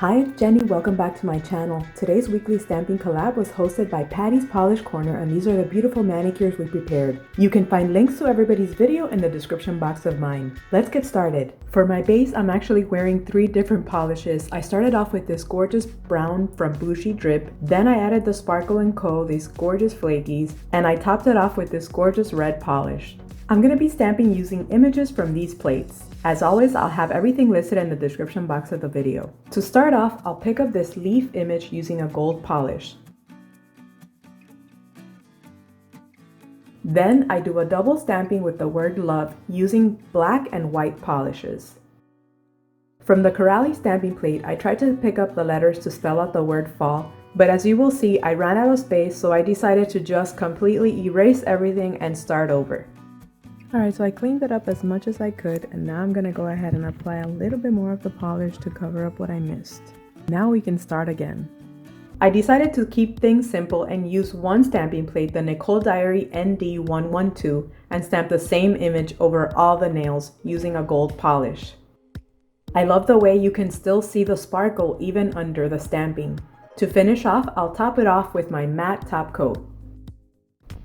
Hi, it's Jenny. Welcome back to my channel. Today's weekly stamping collab was hosted by Patty's Polish Corner, and these are the beautiful manicures we prepared. You can find links to everybody's video in the description box of mine. Let's get started. For my base, I'm actually wearing 3 different polishes. I started off with this gorgeous brown from Boujie drip, then I added the Sparkle & Co, these gorgeous flakies, and I topped it off with this gorgeous red polish. I'm going to be stamping using images from these plates. As always, I'll have everything listed in the description box of the video. To start off, I'll pick up this leaf image using a gold polish. Then I do a double stamping with the word love using black and white polishes. From the Curali stamping plate, I tried to pick up the letters to spell out the word fall, but as you will see, I ran out of space, so I decided to just completely erase everything and start over. Alright, so I cleaned it up as much as I could, and now I'm going to go ahead and apply a little bit more of the polish to cover up what I missed. Now we can start again. I decided to keep things simple and use one stamping plate, the Nicole Diary ND112, and stamp the same image over all the nails using a gold polish. I love the way you can still see the sparkle even under the stamping. To finish off, I'll top it off with my matte top coat.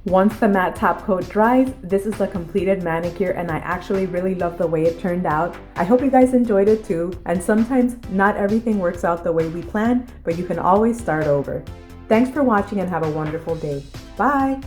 Once the matte top coat dries, this is the completed manicure, and I actually really love the way it turned out. I hope you guys enjoyed it too, and sometimes not everything works out the way we plan, but you can always start over. Thanks for watching and have a wonderful day. Bye!